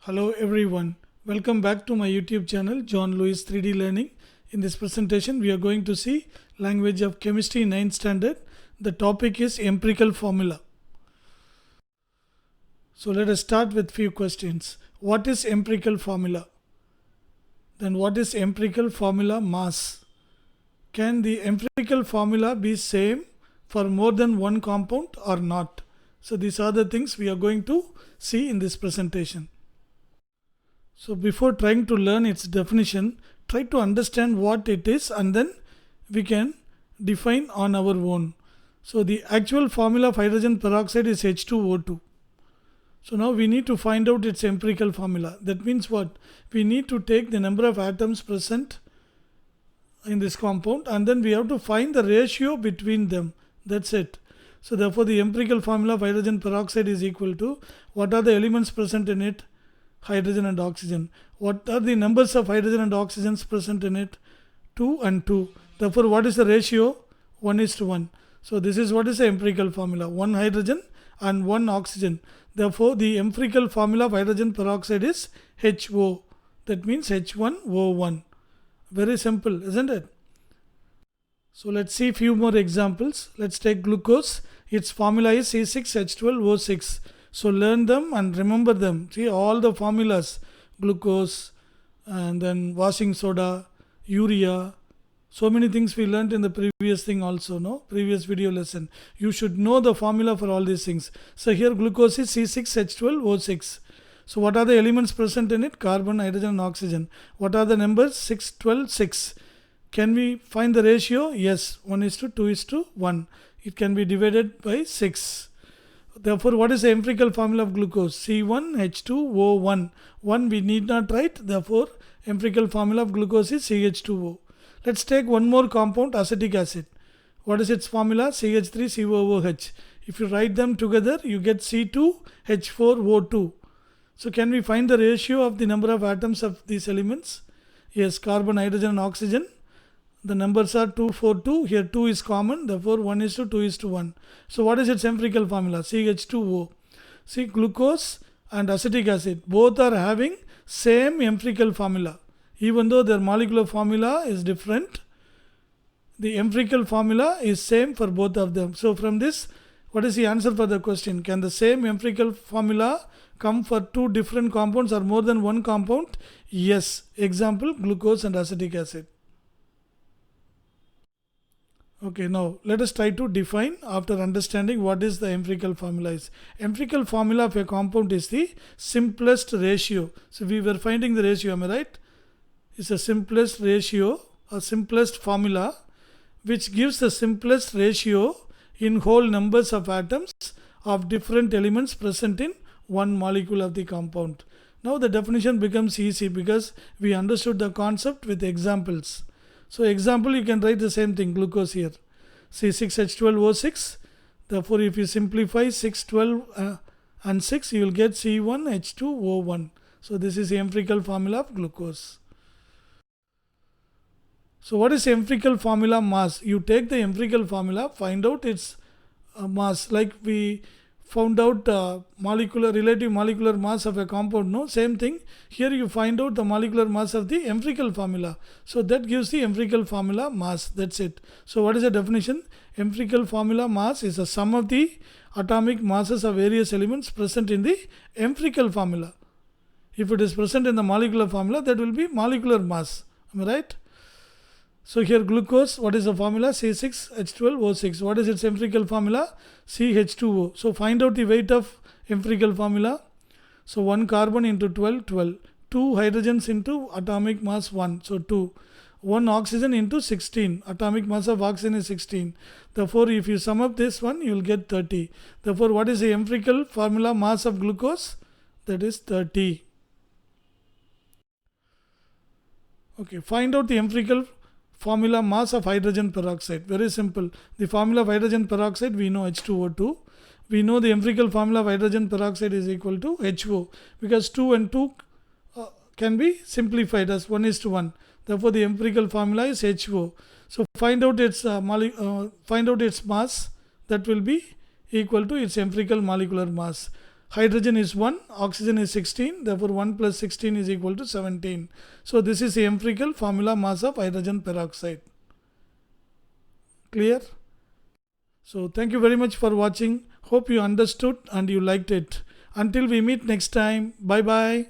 Hello everyone, welcome back to my YouTube channel John Lewis 3D Learning. In this presentation we are going to see language of chemistry 9th standard. The topic is empirical formula. So let us start with few questions. What is empirical formula? Then what is empirical formula mass? Can the empirical formula be same for more than one compound or not? So these are the things we are going to see in this presentation. So before trying to learn its definition, try to understand what it is and then we can define on our own. So the actual formula of hydrogen peroxide is H2O2. So now we need to find out its empirical formula. That means what? We need to take the number of atoms present in this compound and then we have to find the ratio between them. That's it. So therefore the empirical formula of hydrogen peroxide is equal to what are the elements present in it? Hydrogen and oxygen. What are the numbers of hydrogen and oxygens present in it? 2 and 2. Therefore, what is the ratio? 1:1. So this is what is the empirical formula. 1 hydrogen and 1 oxygen. Therefore, the empirical formula of hydrogen peroxide is HO. That means H1O1. Very simple, isn't it? So let's see few more examples. Let's take glucose. Its formula is C6H12O6. So learn them and remember them. See all the formulas, glucose and then washing soda, urea. So many things we learned in the previous thing also, no? Previous video lesson. You should know the formula for all these things. So here glucose is C6H12O6. So what are the elements present in it? Carbon, hydrogen and oxygen. What are the numbers? 6, 12, 6. Can we find the ratio? Yes, 1:2:1. It can be divided by 6. Therefore, what is the empirical formula of glucose? C1H2O1. 1 we need not write. Therefore, empirical formula of glucose is CH2O. Let's take one more compound, acetic acid. What is its formula? CH3COOH. If you write them together, you get C2H4O2. So, can we find the ratio of the number of atoms of these elements? Yes, carbon, hydrogen and oxygen. The numbers are 2, 4, 2. Here 2 is common. Therefore, 1:2:1. So, what is its empirical formula? CH2O. See, glucose and acetic acid both are having same empirical formula. Even though their molecular formula is different, the empirical formula is same for both of them. So, from this, what is the answer for the question? Can the same empirical formula come for two different compounds or more than one compound? Yes. Example, glucose and acetic acid. Okay, now let us try to define after understanding what is the empirical formula is. Empirical formula of a compound is the simplest ratio. So we were finding the ratio, am I right? It's a simplest ratio or simplest formula which gives the simplest ratio in whole numbers of atoms of different elements present in one molecule of the compound. Now the definition becomes easy because we understood the concept with examples. So example, you can write the same thing, glucose here. C6H12O6. Therefore, if you simplify 6, 12 and 6, you will get C1H2O1. So this is the empirical formula of glucose. So what is empirical formula mass? You take the empirical formula, find out its mass. Like we found out relative molecular mass of a compound, no? Same thing. Here you find out the molecular mass of the empirical formula. So that gives the empirical formula mass. That's it. So what is the definition? Empirical formula mass is the sum of the atomic masses of various elements present in the empirical formula. If it is present in the molecular formula, that will be molecular mass. Am I right? So here glucose, what is the formula? C6H12O6. What is its empirical formula? CH2O. So find out the weight of empirical formula. So 1 carbon into 12, 12. 2 hydrogens into atomic mass 1. So 2. 1 oxygen into 16. Atomic mass of oxygen is 16. Therefore, if you sum up this one, you will get 30. Therefore, what is the empirical formula mass of glucose? That is 30. Okay, find out the empirical formula mass of hydrogen peroxide. Very simple. The formula of hydrogen peroxide, we know H2O2. We know the empirical formula of hydrogen peroxide is equal to HO because 2 and 2 can be simplified as 1:1. Therefore, the empirical formula is HO. So find out its mass. That will be equal to its empirical molecular mass. hydrogen is 1, oxygen is 16, therefore 1 plus 16 is equal to 17. So this is the empirical formula mass of hydrogen peroxide. Clear? So thank you very much for watching. Hope you understood and you liked it. Until we meet next time, bye bye.